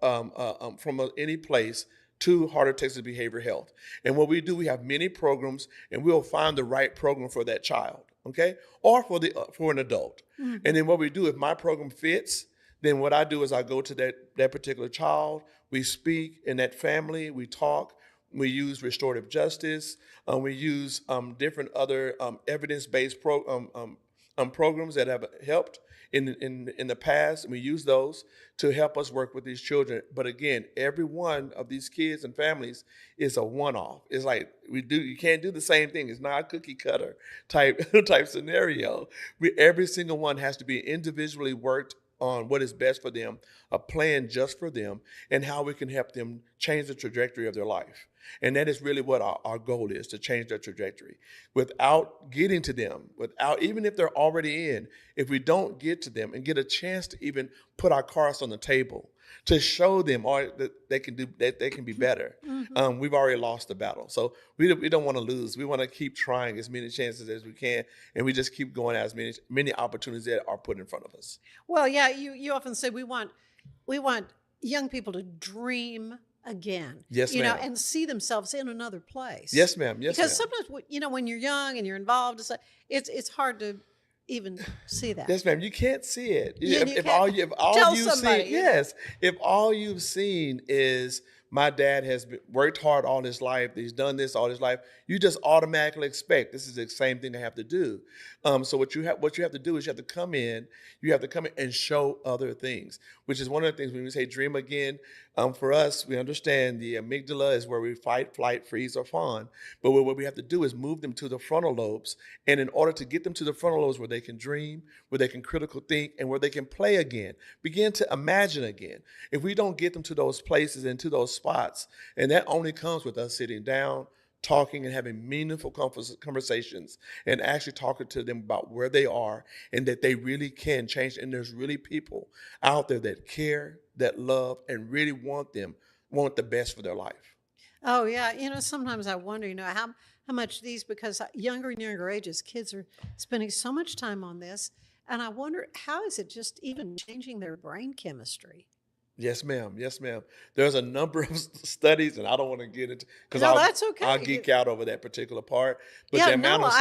any place to Heart of Texas Behavioral Health. And what we do, we have many programs, and we'll find the right program for that child. Okay, or for an adult. Mm-hmm. And then what we do, if my program fits, then what I do is I go to that particular child, we speak in that family, we talk, we use restorative justice, we use different other evidence-based programs that have helped in the past, and we use those to help us work with these children. But again, every one of these kids and families is a one-off. It's like you can't do the same thing. It's not a cookie cutter type scenario. Every single one has to be individually worked on what is best for them, a plan just for them, and how we can help them change the trajectory of their life. And that is really what our goal is, to change their trajectory. Without getting to them, even if they're already in, if we don't get to them and get a chance to even put our cards on the table, to show them that they can be better, mm-hmm. We've already lost the battle. So we don't want to lose. We want to keep trying as many chances as we can, and we just keep going as many opportunities that are put in front of us. Well, yeah, you often say we want young people to dream again. Yes, ma'am. And see themselves in another place. Yes, ma'am. Yes, because ma'am. sometimes, when you're young and you're involved, it's hard to even see that. Yes, ma'am. You can't see it. If all you've seen is my dad has worked hard all his life, he's done this all his life, you just automatically expect this is the same thing they have to do. So what you have to do is you have to come in and show other things, which is one of the things when we say dream again. For us, we understand the amygdala is where we fight, flight, freeze, or fawn. But what we have to do is move them to the frontal lobes. And in order to get them to the frontal lobes where they can dream, where they can critical think, and where they can play again, begin to imagine again. If we don't get them to those places and to those spots, and that only comes with us sitting down, talking and having meaningful conversations, and actually talking to them about where they are and that they really can change. And there's really people out there that care, that love, and really want the best for their life. Oh, yeah. Sometimes I wonder, how much these, because younger and younger ages, kids are spending so much time on this. And I wonder, how is it just even changing their brain chemistry? Yes, ma'am. Yes, ma'am. There's a number of studies, and I don't want to get into because that's okay. I'll geek out over that particular part. But the amount of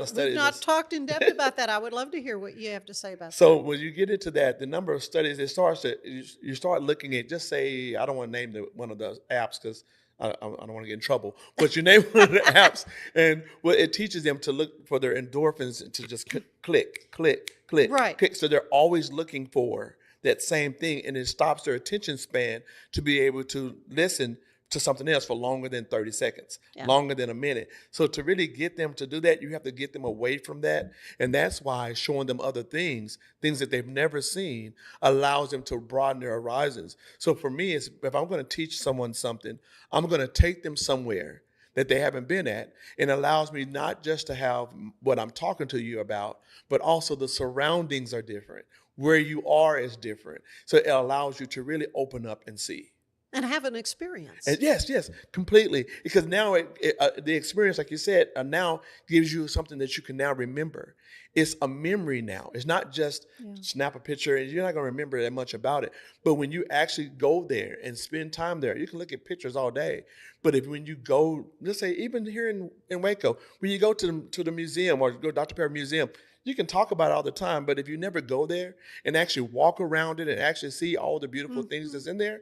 studies. We've not talked in depth about that. I would love to hear what you have to say about that. So when you get into that, the number of studies, you start looking at, just say, I don't want to name one of the apps because I don't want to get in trouble, but you name one of the apps, and it teaches them to look for their endorphins and to just click, right. click. So they're always looking for that same thing, and it stops their attention span to be able to listen to something else for longer than 30 seconds, longer than a minute. So to really get them to do that, you have to get them away from that. And that's why showing them other things that they've never seen, allows them to broaden their horizons. So for me, if I'm going to teach someone something, I'm going to take them somewhere that they haven't been at, and allows me not just to have what I'm talking to you about, but also the surroundings are different. Where you are is different. So it allows you to really open up and see. And have an experience. And yes, completely. Because now the experience, like you said, now gives you something that you can now remember. It's a memory now. It's not just snap a picture and you're not going to remember that much about it. But when you actually go there and spend time there, you can look at pictures all day. But when you go, let's say even here in Waco, when you go to the museum or go to Dr. Perry Museum, you can talk about it all the time. But if you never go there and actually walk around it and actually see all the beautiful things that's in there,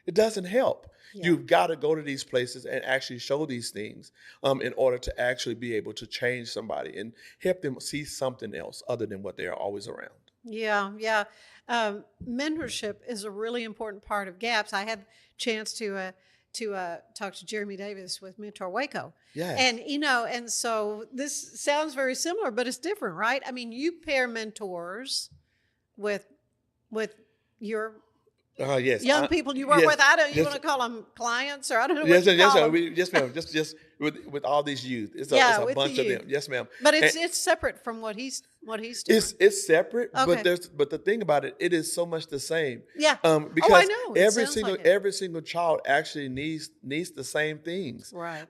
it doesn't help. Yeah. You've got to go to these places and actually show these things in order to actually be able to change somebody and help them see something else other than what they are always around. Yeah. Mentorship is a really important part of GAPS. I had a chance to to talk to Jeremy Davis with Mentor Waco. Yes. And, you know, and so this sounds very similar, but it's different, right? I mean, you pair mentors with your Yes. young people you work yes, with. I don't. You yes. want to call them clients, or I don't know. Yes, what you yes, call ma'am. them. Yes, ma'am. Just with all these youth, it's a with bunch the of youth. them. Yes, ma'am. But And it's separate from what he's doing. it's separate, Okay. but the thing about it is so much the same. Yeah. Because I know. It every sounds single like it. every single child actually needs the same things. Right.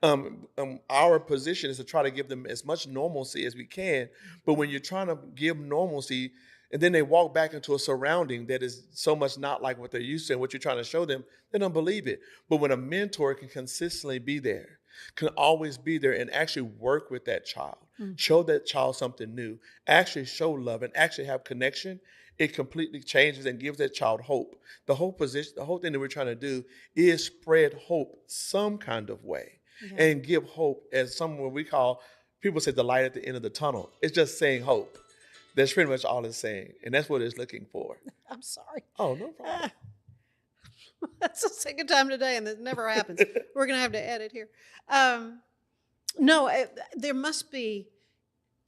Our position is to try to give them as much normalcy as we can, but when you're trying to give normalcy, and then they walk back into a surrounding that is so much not like what they're used to and what you're trying to show them, they don't believe it. But when a mentor can consistently be there, can always be there and actually work with that child, show that child something new, actually show love and actually have connection, it completely changes and gives that child hope. The whole thing that we're trying to do is spread hope some kind of way and give hope as someone we call, people say the light at the end of the tunnel. It's just saying hope. That's pretty much all it's saying. And that's what it's looking for. I'm sorry. Oh, no problem. That's the second time today, and it never happens. We're going to have to edit here. No, there must be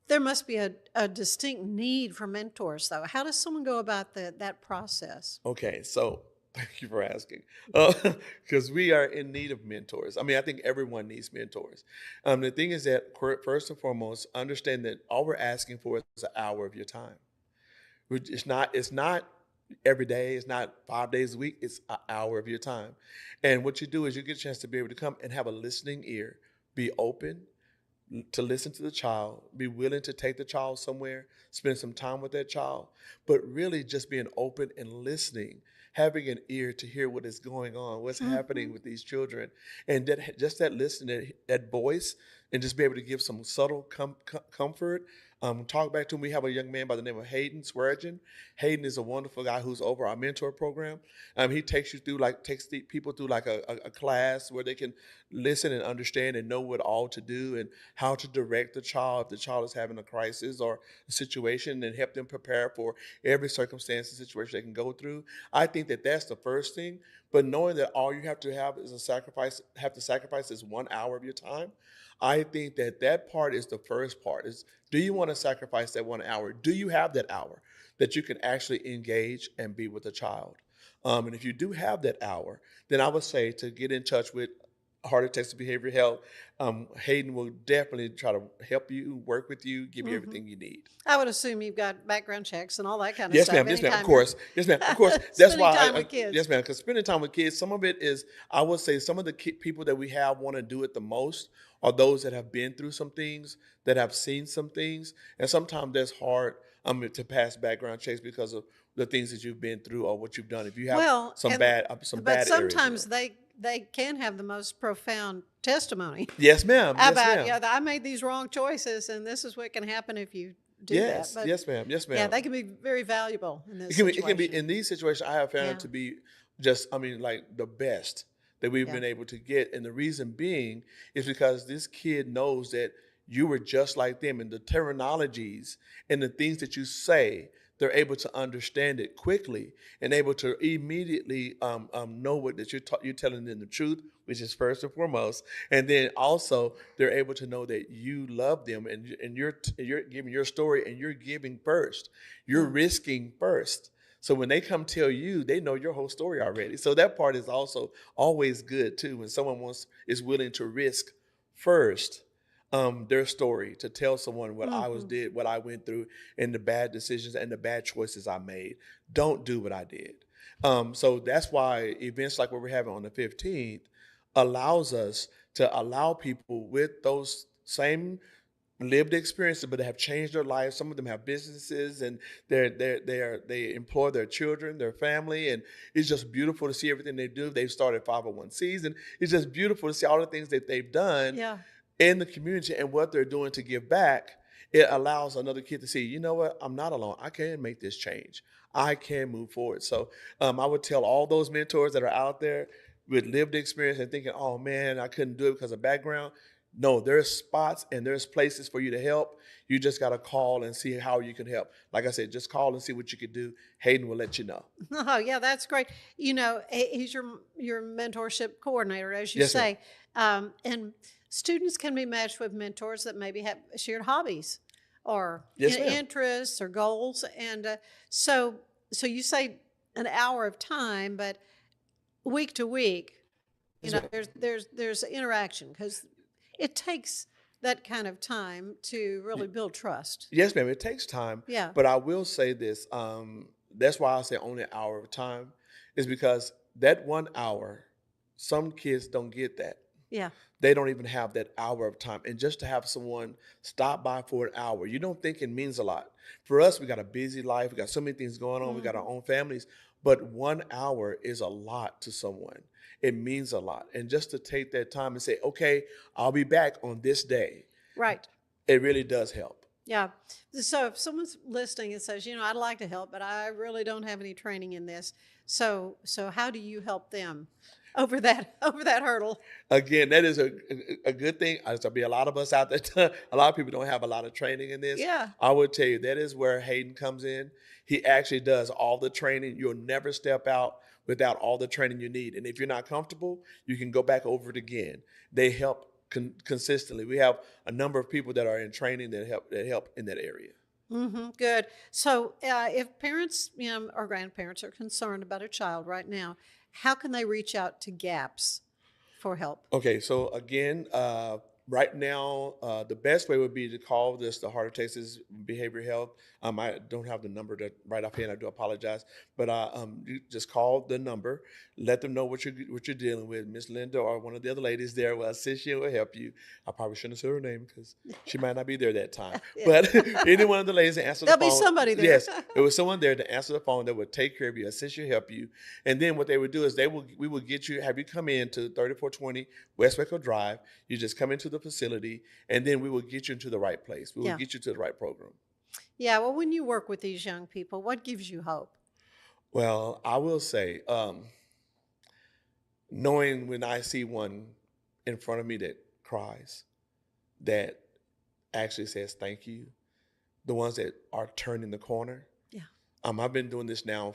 a distinct need for mentors, though. How does someone go about that process? Okay, so thank you for asking. Because we are in need of mentors. I mean, I think everyone needs mentors. The thing is that, first and foremost, understand that all we're asking for is an hour of your time. It's not every day. It's not 5 days a week. It's an hour of your time. And what you do is you get a chance to be able to come and have a listening ear, be open to listen to the child, be willing to take the child somewhere, spend some time with that child, but really just being open and listening, having an ear to hear what is going on, what's happening with these children, and that listening, that voice, and just be able to give some subtle comfort. Talk back to him. We have a young man by the name of Hayden Sweargen. Hayden is a wonderful guy who's over our mentor program. He takes people through like a class where they can listen and understand and know what all to do and how to direct the child if the child is having a crisis or a situation, and help them prepare for every circumstance and situation they can go through. I think that that's the first thing. But knowing that all you have to sacrifice is 1 hour of your time, I think that part is the first part. Is, do you want to sacrifice that 1 hour? Do you have that hour that you can actually engage and be with a child? And if you do have that hour, then I would say to get in touch with Heart Attacks and Behavioral Health. Hayden will definitely try to help you, work with you, give you everything you need. I would assume you've got background checks and all that kind of Yes, stuff. ma'am. Yes, ma'am. Of course. Yes, ma'am. Of course. That's Spending why. time with kids. Yes, ma'am. Because spending time with kids, some of it is, I would say, some of the people that we have want to do it the most are those that have been through some things, that have seen some things, and sometimes that's hard to pass background checks because of the things that you've been through or what you've done. If you have some bad but areas. sometimes they can have the most profound testimony. Yes, ma'am. Yes, About ma'am. I made these wrong choices, and this is what can happen if you do Yes, that. But yes, ma'am. Yes, ma'am. yeah, they can be very valuable in this It can be in these situations. I have found Yeah. it to be just, like the best that we've been able to get. And the reason being is because this kid knows that you were just like them, and the terminologies and the things that you say, they're able to understand it quickly and able to immediately know what that you're telling them the truth, which is first and foremost. And then also they're able to know that you love them, and you're giving your story, and you're giving first. You're risking first. So when they come tell you, they know your whole story already. So that part is also always good too, when someone is willing to risk first their story, to tell someone what what I went through, and the bad decisions and the bad choices I made. Don't do what I did. So that's why events like what we're having on the 15th allows us to allow people with those same lived experiences, but they have changed their lives. Some of them have businesses, and they employ their children, their family, and it's just beautiful to see everything they do. They've started 501(c)s, and it's just beautiful to see all the things that they've done in the community and what they're doing to give back. It allows another kid to see, you know what, I'm not alone. I can make this change. I can move forward. So I would tell all those mentors that are out there with lived experience and thinking, oh man, I couldn't do it because of background. No, there's spots and there's places for you to help. You just got to call and see how you can help. Like I said, just call and see what you could do. Hayden will let you know. Oh, yeah, that's great. You know, he's your mentorship coordinator, as you Yes, ma'am. say. And students can be matched with mentors that maybe have shared hobbies or Yes, ma'am. interests or goals. And so you say an hour of time, but week to week, you Yes, know, ma'am. there's interaction because it takes that kind of time to really build trust. Yes, ma'am. It takes time. Yeah. But I will say this. That's why I say only an hour of time is because that 1 hour, some kids don't get that. Yeah. They don't even have that hour of time. And just to have someone stop by for an hour, you don't think it means a lot. For us, we got a busy life. We got so many things going on. We got our own families. But 1 hour is a lot to someone. It means a lot. And just to take that time and say, okay, I'll be back on this day. Right. It really does help. Yeah. So if someone's listening and says, you know, I'd like to help, but I really don't have any training in this. So how do you help them over that hurdle? Again, that is a good thing. There'll be a lot of us out there. A lot of people don't have a lot of training in this. Yeah. I would tell you that is where Hayden comes in. He actually does all the training. You'll never step out without all the training you need. And if you're not comfortable, you can go back over it again. They help consistently. We have a number of people that are in training that help in that area. Mm-hmm. Good. So if parents, you know, or grandparents are concerned about a child right now, how can they reach out to GAPS for help? Okay, so again, right now, the best way would be to call the Heart of Texas Behavioral Health. I don't have the number right offhand. I do apologize, but you just call the number. Let them know what you're dealing with. Miss Linda or one of the other ladies there will assist you and will help you. I probably shouldn't have said her name because she might not be there that time. Yeah. But any one of the ladies that answer the phone. There'll be somebody there. Yes, there was someone there to answer the phone that would take care of you, assist you, help you. And then what they would do is we would have you come in to 3420 West Waco Drive. You just come into the facility, and then we will get you into the right place. We will get you to the right program. Yeah, well, when you work with these young people, what gives you hope? Well, I will say, knowing when I see one in front of me that cries, that actually says thank you, the ones that are turning the corner. Yeah. I've been doing this now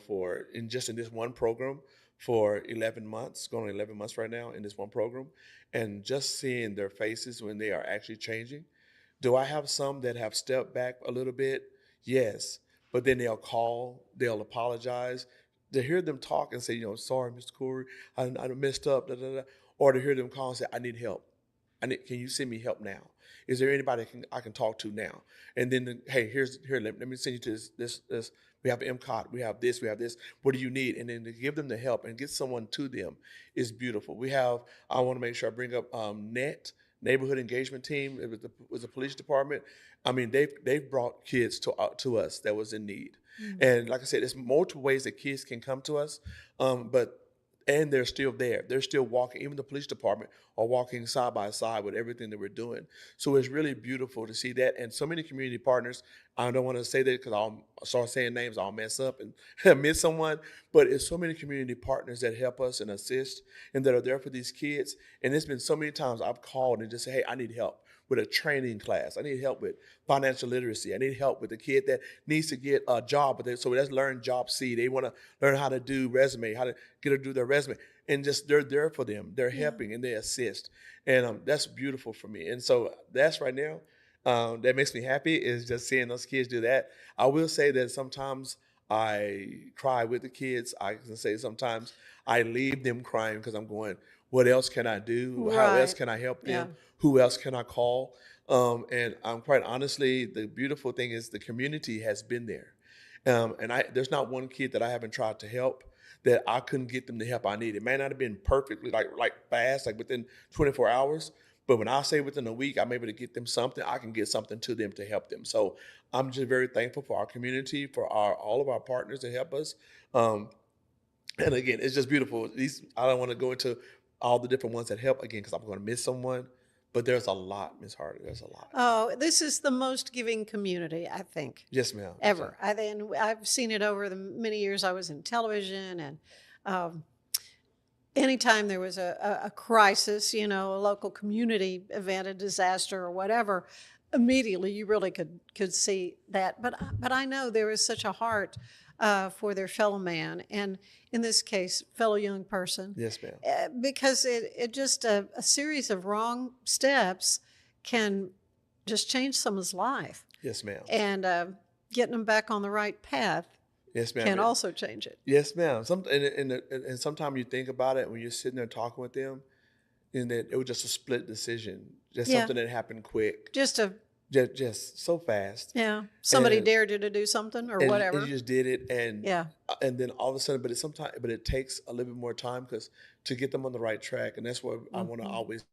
in this one program for 11 months, going on 11 months right now in this one program, and just seeing their faces when they are actually changing. Do I have some that have stepped back a little bit? Yes. But then they'll call, they'll apologize. To hear them talk and say, sorry, Mr. Cory, I messed up, da, da, da. Or to hear them call and say, I need help. Can you send me help now? Is there anybody I can talk to now? And then, hey, let me send you to this. We have MCOT, we have this. What do you need? And then to give them the help and get someone to them is beautiful. I want to make sure I bring up NET, Neighborhood Engagement Team. It was a police department. I mean, they've brought kids to us that was in need. Mm-hmm. And like I said, there's multiple ways that kids can come to us, and they're still there. They're still walking. Even the police department are walking side by side with everything that we're doing. So it's really beautiful to see that. And so many community partners. I don't want to say that because I'll start saying names, I'll mess up and miss someone. But it's so many community partners that help us and assist and that are there for these kids. And it's been so many times I've called and just say, hey, I need help with a training class. I need help with financial literacy. I need help with a kid that needs to get a job. So let's learn Job C. They want to learn how to do resume, how to get to do their resume. And just they're there for them. They're helping and they assist. And that's beautiful for me. And so that's right now, that makes me happy is just seeing those kids do that. I will say that sometimes I cry with the kids. I can say sometimes I leave them crying because I'm going, what else can I do? Right. How else can I help them? Yeah. Who else can I call? And quite honestly, the beautiful thing is the community has been there. And there's not one kid that I haven't tried to help that I couldn't get them the help I needed. It may not have been perfectly like fast, like within 24 hours, but when I say within a week, I'm able to get them something, I can get something to them to help them. So I'm just very thankful for our community, for all of our partners that help us. And again, it's just beautiful. I don't want to go into all the different ones that help again because I'm going to miss someone. But there's a lot, Ms. Hardy. There's a lot. Oh, this is the most giving community, I think. Yes, ma'am. Ever. I've seen it over the many years I was in television, and anytime there was a crisis, a local community event, a disaster or whatever, immediately you really could see that. But I know there is such a heart for their fellow man, and in this case, fellow young person. Yes, ma'am. Because it just a series of wrong steps can just change someone's life. Yes, ma'am. And getting them back on the right path. Yes, ma'am. Can also change it. Yes, ma'am. And sometimes you think about it when you're sitting there talking with them, and that it was just a split decision, just something that happened quick, just so fast. Yeah, somebody dared you to do something or whatever. And you just did it, and then all of a sudden, but it takes a little bit more time because to get them on the right track, and that's what I want to always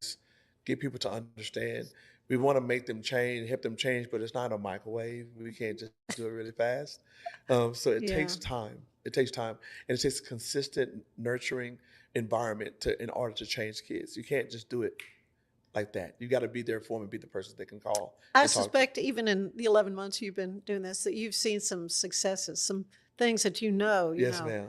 get people to understand. We want to make them change, help them change, but it's not a microwave. We can't just do it really fast. So it takes time. It takes time, and it takes a consistent, nurturing environment in order to change kids. You can't just do it like that. You got to be there for them and be the person they can call. I suspect even in the 11 months you've been doing this, that you've seen some successes, some things that you know. Yes, ma'am.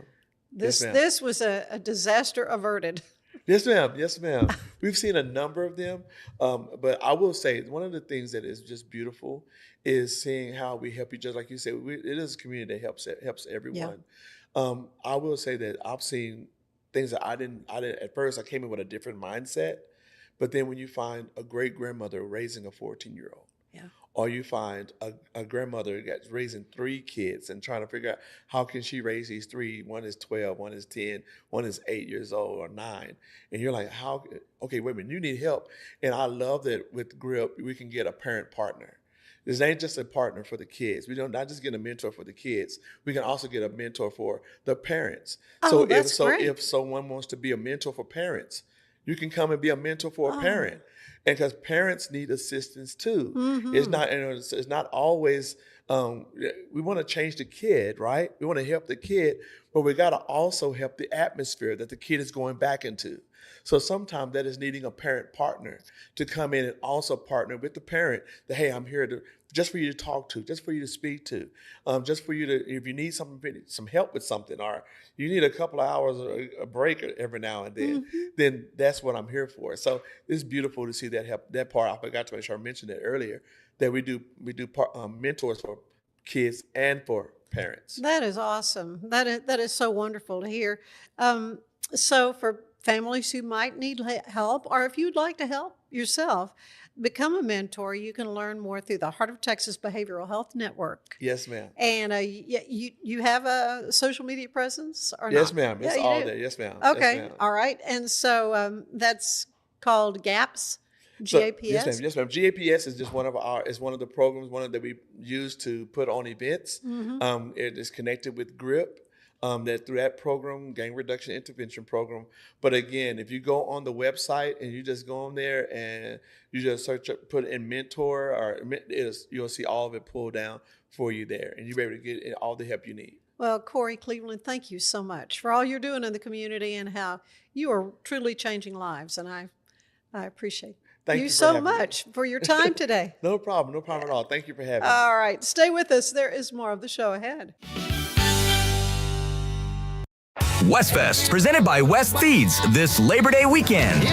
This was a disaster averted. Yes, ma'am. Yes, ma'am. We've seen a number of them, but I will say one of the things that is just beautiful is seeing how we help each other. Like you said, it is a community that helps everyone. Yeah. I will say that I've seen things that I didn't. At first, I came in with a different mindset, but then when you find a great grandmother raising a 14-year-old, or you find a grandmother that's raising 3 kids and trying to figure out how can she raise these 3. One is 12, one is 10, one is 8 years old or 9. And you're like, okay, wait a minute, you need help. And I love that with GRIP, we can get a parent partner. This ain't just a partner for the kids. We don't not just get a mentor for the kids. We can also get a mentor for the parents. Oh, If someone wants to be a mentor for parents, you can come and be a mentor for a parent. And because parents need assistance too. Mm-hmm. It's not always, we want to change the kid, right? We want to help the kid, but we got to also help the atmosphere that the kid is going back into. So sometimes that is needing a parent partner to come in and also partner with the parent that, hey, I'm here just for you to talk to, just for you to speak to, just for you to, if you need some help with something, or you need a couple of hours or a break every now and then, then that's what I'm here for. So it's beautiful to see that part. I forgot to make sure I mentioned it earlier, that we do mentors for kids and for parents. That is awesome. That is so wonderful to hear. So for families who might need help, or if you'd like to help yourself become a mentor, you can learn more through the Heart of Texas Behavioral Health Network. Yes, ma'am. And you have a social media presence or yes, not? Ma'am. It's all there. Yes, ma'am. Okay. Yes, ma'am. All right. And so that's called GAPS. GAPS? Yes, ma'am. GAPS is just one of the programs, that we use to put on events. Mm-hmm. It is connected with GRIP. That through that program, Gang Reduction Intervention Program. But again, if you go on the website and you just go on there and you just put in mentor, you'll see all of it pulled down for you there, and you'll be able to get all the help you need. Well, Cory Cleveland, thank you so much for all you're doing in the community and how you are truly changing lives, and I appreciate you so much for your time today. No problem at all. Thank you for having me. All right, stay with us. There is more of the show ahead. Westfest, presented by West Feeds, this Labor Day weekend.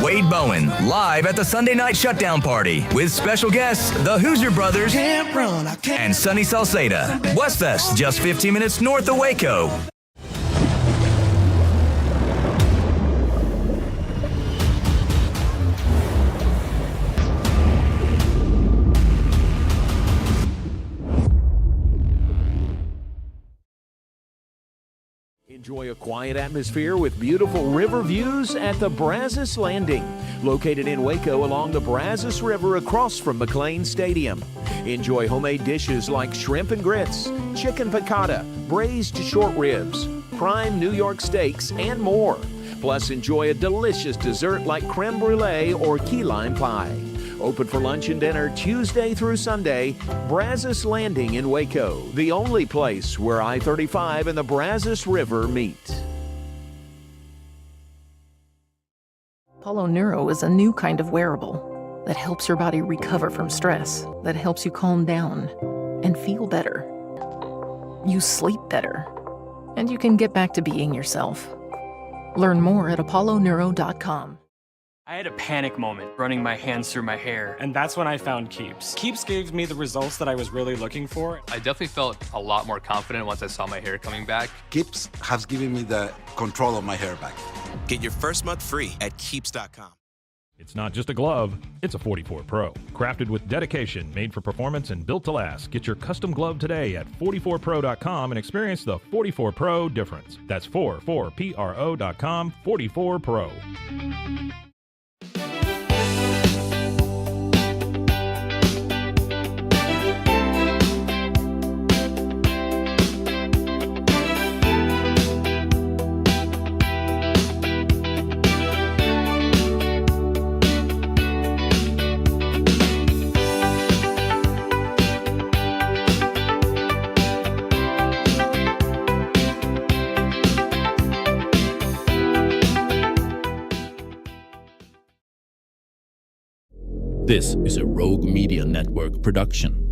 Wade Bowen, live at the Sunday night shutdown party, with special guests, the Hoosier Brothers and Sonny Salceda. Westfest, just 15 minutes north of Waco. Enjoy a quiet atmosphere with beautiful river views at the Brazos Landing, located in Waco along the Brazos River across from McLean Stadium. Enjoy homemade dishes like shrimp and grits, chicken piccata, braised short ribs, prime New York steaks, and more. Plus, enjoy a delicious dessert like creme brulee or key lime pie. Open for lunch and dinner Tuesday through Sunday. Brazos Landing in Waco, the only place where I-35 and the Brazos River meet. Polo Neuro is a new kind of wearable that helps your body recover from stress, that helps you calm down and feel better. You sleep better, and you can get back to being yourself. Learn more at apolloneuro.com. I had a panic moment running my hands through my hair, and that's when I found Keeps. Keeps gave me the results that I was really looking for. I definitely felt a lot more confident once I saw my hair coming back. Keeps has given me the control of my hair back. Get your first month free at Keeps.com. It's not just a glove, it's a 44 Pro. Crafted with dedication, made for performance, and built to last. Get your custom glove today at 44pro.com and experience the 44 Pro difference. That's 44pro.com, 44 Pro. This is a Rogue Media Network production.